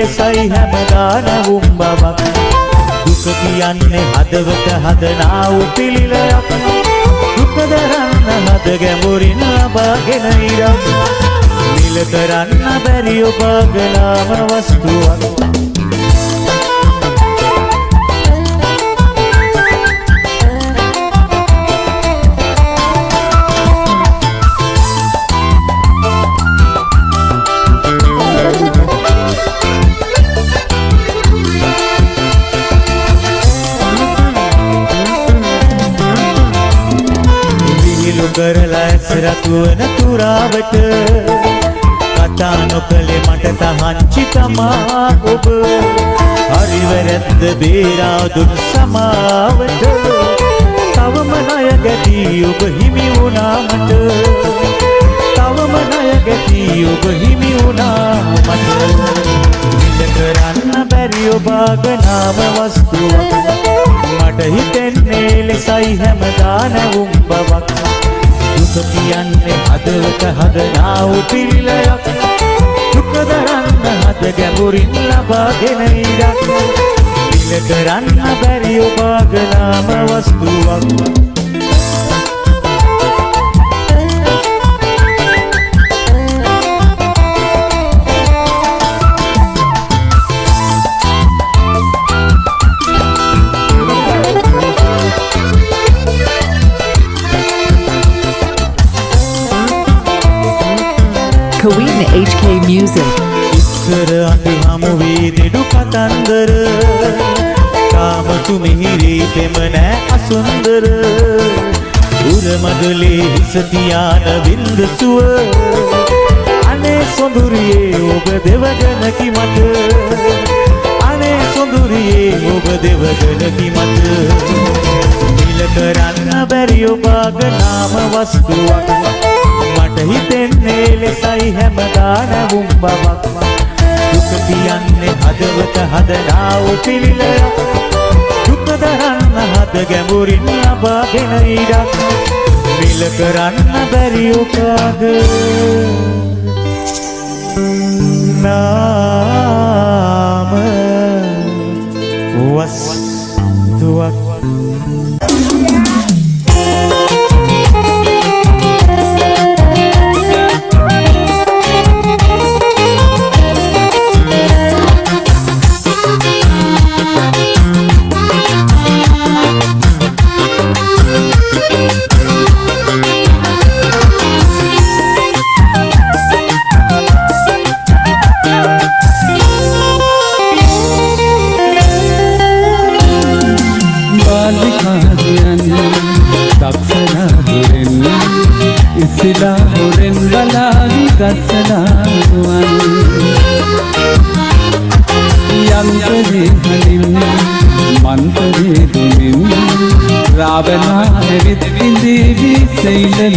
ලෙසයි හැමදාන වුම්බවක් දුක කියන්නේ හදවත හදනා වූ පිළිලයක් දුක දරන්න හද ගැඹුරින් ලබාගෙන ඉරක් මිල කරන්න බැරි ඔබගලාම වස්තුවක් කරලා ඇසරතුවන තුරාවට කතා නොකළේ මට තහංචි තමා ඔබ හරි වැරැද්ද බේරා දුන් සමාවට තවම ණය ගැටි ඔබ හිමි වුණා මට තවම ණය ගැටි ඔබ හිමි වුණා මට විඳ කරන්න බැරි ඔබ අගනාම වස්තුවක් මට හිතෙන්නේ ලෙසයි හැමදාන වුම්බවක් දුක කියන්නේ හදවත හදනා වූ පිළිලයක් දුක දරන්න හද ගැඹුරින් ලබාගෙන ඉරක් පිළ කරන්න බැරි ඔබගනාම වස්තුවක් Kawin HK Music. ඉස්සර අඳු හමු වී දෙඩු කතන්දර කාම සුමිහිරි පෙම නෑ අසුන්දර උරමඩලේ හිස තියාන වින්ද සුව අනේ සොඳුරියේ ඔබ දෙවගනකි මට අනේ සොඳුරියේ ඔබ දෙවගනකි මට මිල කරන්න බැරි ඔබගනාම වස්තුවක් මට හිතෙන්නේ ලෙසයි හැමදාන වුම්බවක් දුක කියන්නේ හදවත හදනා වූ පිළිලයක් දුක දරන්න හද ගැඹුරින් ලබාගෙන ඉරක් මිල කරන්න බැරි උපාද නාම වස්තුවක් ඉසිලා හොරෙන් බලාවි ගස්සලා දුවන් යන්තරේ හලින් මන්තරේ දුමින් රාවණා ඇවිත් ඉඳීවි සෛලනේ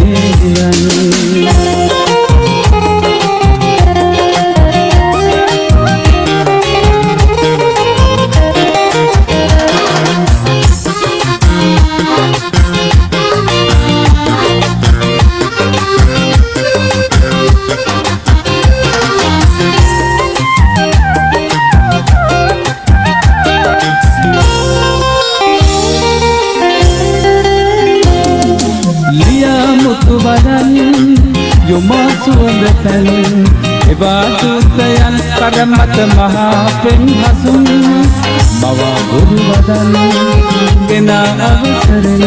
යන යොමාසුවඳතන් එවාතුතයන් කරමත මහා පෙම් හසුන් බවා ගුරු වදන් ගෙන අවසරෙන්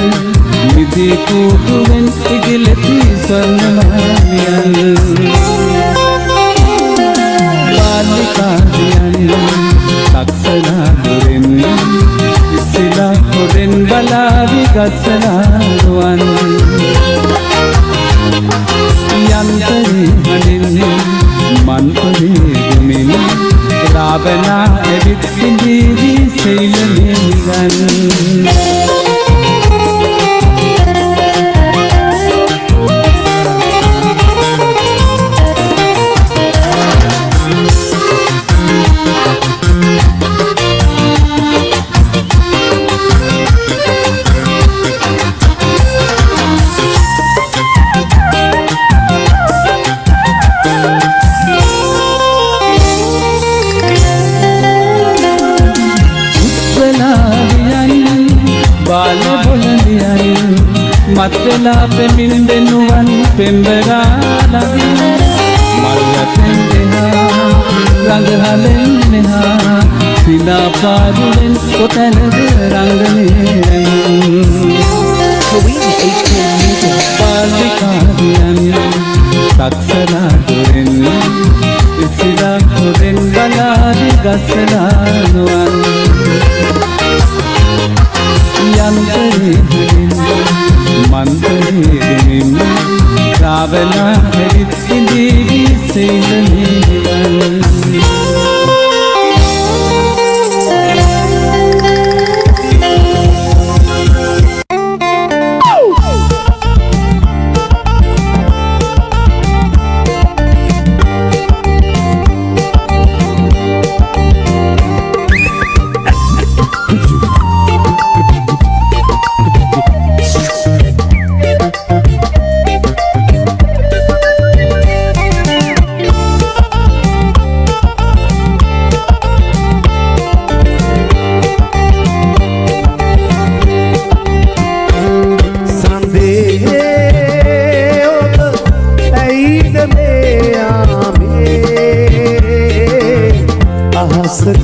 මිදී කූටුවෙන් ඉගිලති ස්වර්ණමාලියන් බාලිකාදියන් සක්සලා දුරෙන් ඉසිලා හොරෙන් බලාවි ගස්සලා දුවන් යන්තරේ හඬින් මන්තරේ දුමින් රාවණා ඇවිත් ඉඳීවි සෛලනේ නිගන් මත් වෙලා පෙමින් දෙනුවන් පෙම්බරා ළඟින් මල් යතෙන් දෙහා රඟහලෙන් මෙහා සිනා පාරුවෙන් කොතැනද රංගනේ Haween HK Music. පාලිකාරියන් සක්සලා දුරෙන් ඉසිලා හොරෙන් බලාරි ගසලා නුවන් යන්තරේ මන්තරේ දෙමින් රාවලා හැරිත් සිඳී සෙයිලනිවන්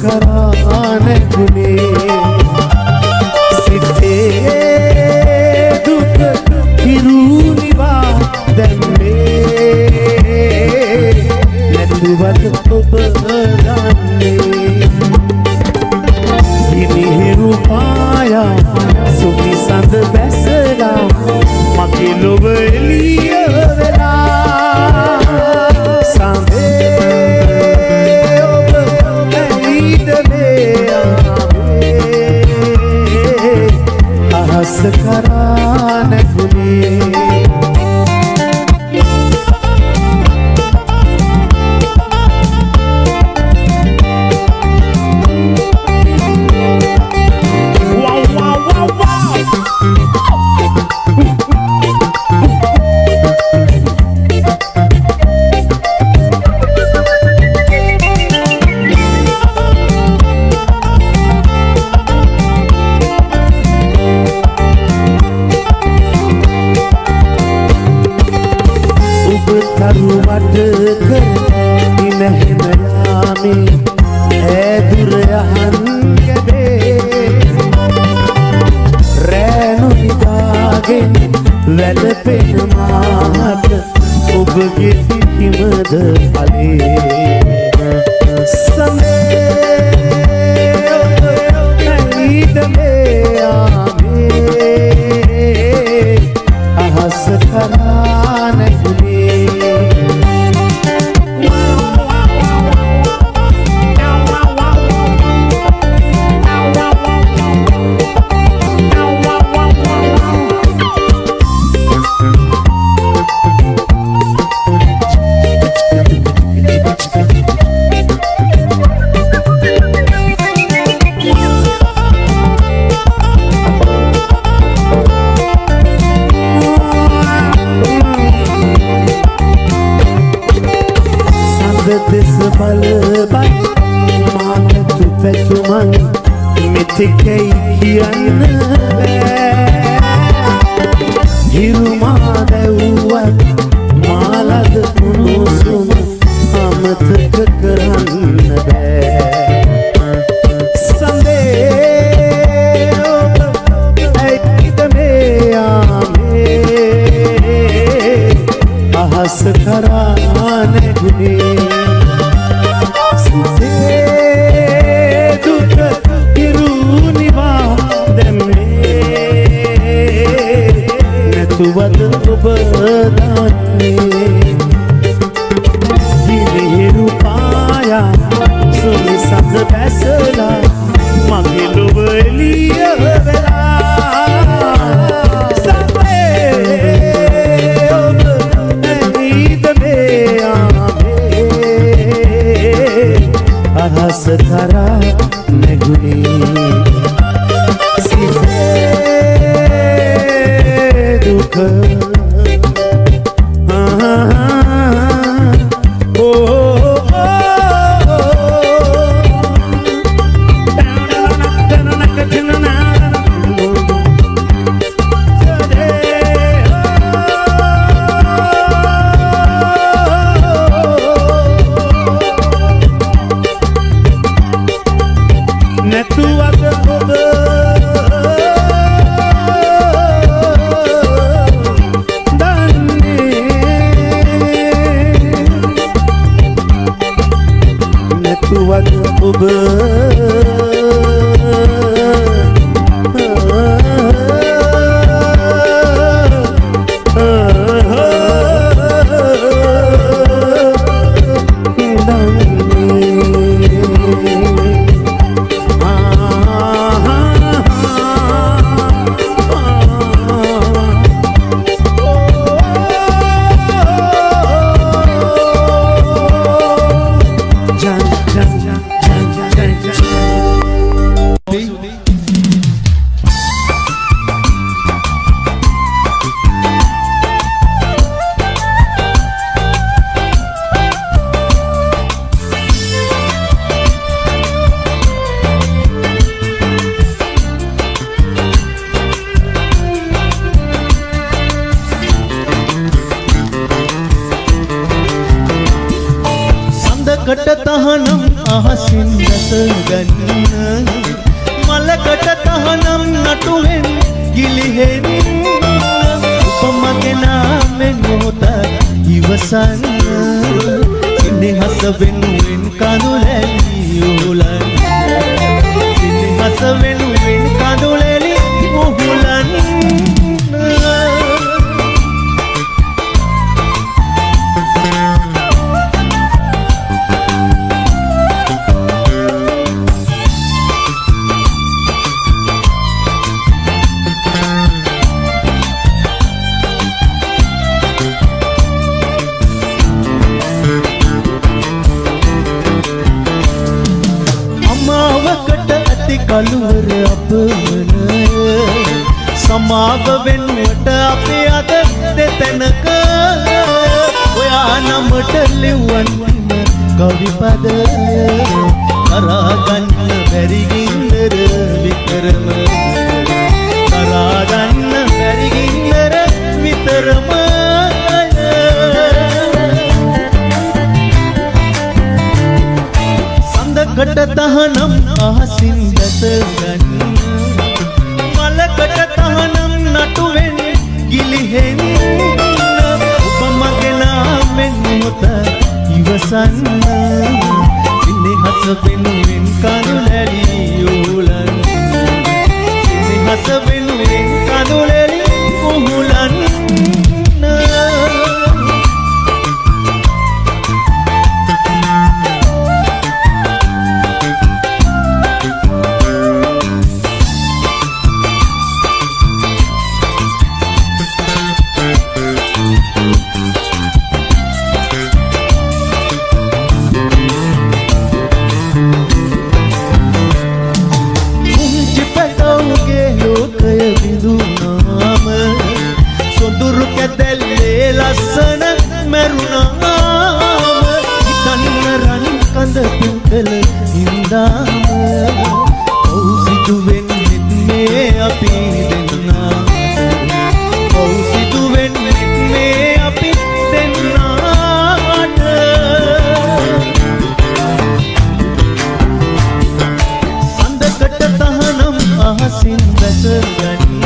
කරාන ගුනේ සිතේ දුක පිරුණිවා දැම්මේ නැතුවත් ඔබ දන්නේ හිමිහිරු පායා සුපි සඳ බැසලා මගේ ලොව එළිය වෙලා සඳේ අහස කරා නැගුණේ තරුවට කර ඉනහෙම යාමේ ඇදුර යහන් ගැබේ රෑනු නිදාගෙන වැළපෙන මාට ඔබගේ සිහිමද පලේ සඳේ ඔබ නැයිද මේ යාමේ අහස කරා නැගුණේ දෙස බලබයි මානතු පැතුමන් මෙතෙකයි කියන්න බෑ හිරුමා දැව්වත් මාලද උණුසුම අමතක කරන්න බෑ සඳේ ඔබ ඇයිද මේ යාමේ අහස කරා නැගුණේ නැතුවද ඔබ දන්නේ හිමිහිරු පායා සුනි සඳ බැසලා මගේ ලොව එළිය වෙලා සඳේ ඔබ ඇයිද මේ යාමේ අහස කරා නැගුණේ මලකට තහනම් අහසින් රස ගන්න මලකට තහනම් නටුවෙන් ගිලිහෙන්න උපමගේ නාමෙන් මොහොත ඉවසන්න සිනහස වෙනුවෙන් කඳුලැලි උහුලන්න සිනහස වෙනුවෙන් කඳුලැලි උහුලන්න කලුවර අපමණය සමාව වෙනුවට අපේ අද දෙතැනක ඔයා නමට ලිව්වන් කවිපද කරාගන්න බැරි ගින්නර විතරම කරාගන්න බැරි ගින්නර විතරම සඳකට තහනම් අහසින් දැස ගන්න මලකට තහනම් නටුවෙන් ගිලිහෙන්න උපමගේ නාමෙන් මොහොත ඉවසන්න සිනහස වෙනුවෙන් කඳුලැලි උහුලන්න සිනහස වෙනුවෙන් කඳුලැලි උහුලන්න ලස්සන මැරුණාම හිතන්න රන් කඳ පින්කල හින්දාම ඔහු සිදුවෙන්නෙත් මේ අපි දෙන්නා ඔහු සිදුවෙන්නෙත් මේ අපි දෙන්නාට සඳකට තහනම් අහසින් වැස ගන්න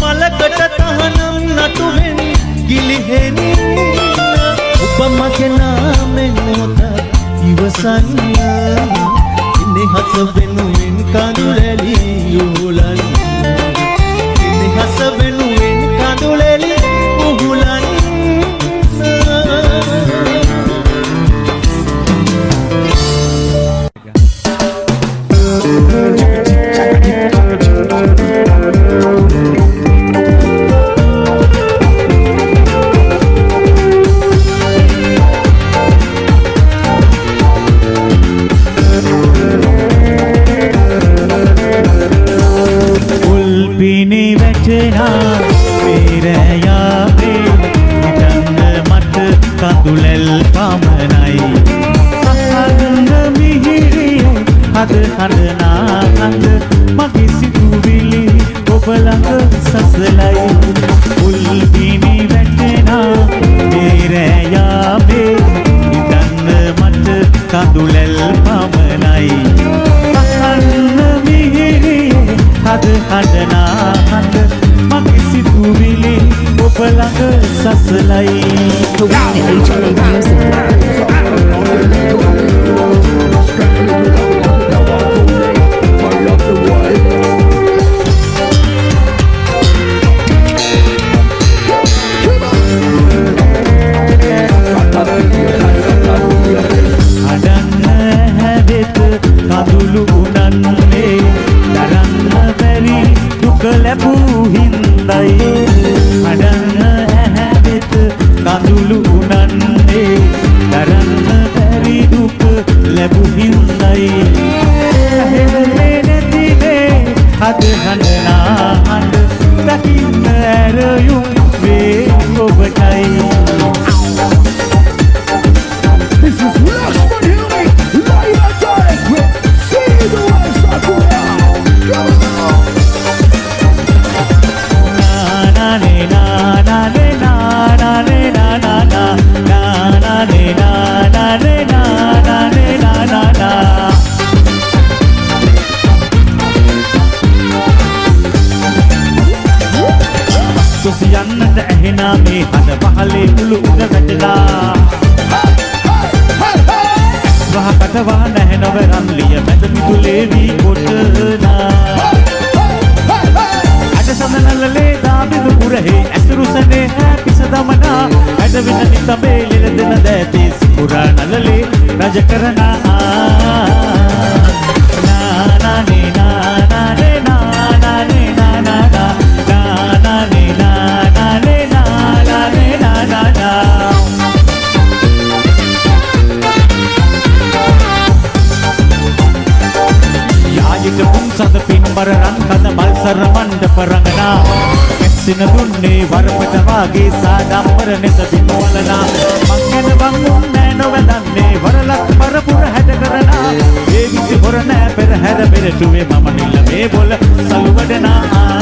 මලකට තහනම් නටුවෙන් ගිලිහෙන්න උපමගේ නාමෙන් මොහොත ඉවසන්න සිනහස වෙනුවෙන් කඳුලැලි උහුලන්න සිනහස වෙනුවෙන් කඳුලැලි උහුලන්න කඳුලැල් පමණයි අහන්න මිහිරිය හද හදනාහඳ මගේ සිතුවිලි ඔබ ළඟ සසලයි උල්පිනි වැටෙනා පෙරයාබේ හිතන්න මට කඳුලැල් පමණයි අහන්න ලැබූ හින්දයි අඩන්න ඇහැ වෙත කඳුළු උනන්නේ දරන්න බැරි දුක ලැබූ හින්දයි ඇහෙන්නේ නැතිනේ අද හඬනා හඬ දකින්න ඇරයුම් වේ ඔබටයි This is Lush Money, Lion Direct, see the West Sakura. na na na na na na na na na na na na na na na na සොසියන්නට ඇහෙනා මේ හද පහලේ උළු උඩ වැටලා වහකටවා නැහැ නවරන්ලිය මැද මිදුලේ වී කොටනා අද සඳනල්ලේ දාබිදු පුරහේ ඇසුරුසනේ පිස දමනා ඇද වෙන නිතබේ ලෙල දෙන දෑතේ සිකුරා නලලේ රජ කරනා නානේ නානේ නානේ නානා යායට පුන්සද පින්බර රන් කඳ මල්සර මණ්ඩප රඟනා ඇස්සින දුන්නේ වරපට වාගේ සාඩම්බර නෙත බිමවලනා මං ගැන වං නෑ නොවැදන්නේ වරලක් පරපුර හැඩ කරනා ඒ විසි හොර නෑ පෙරහැර පෙරටුවේ මම නිල්ල මේ බොල සලුවඩනා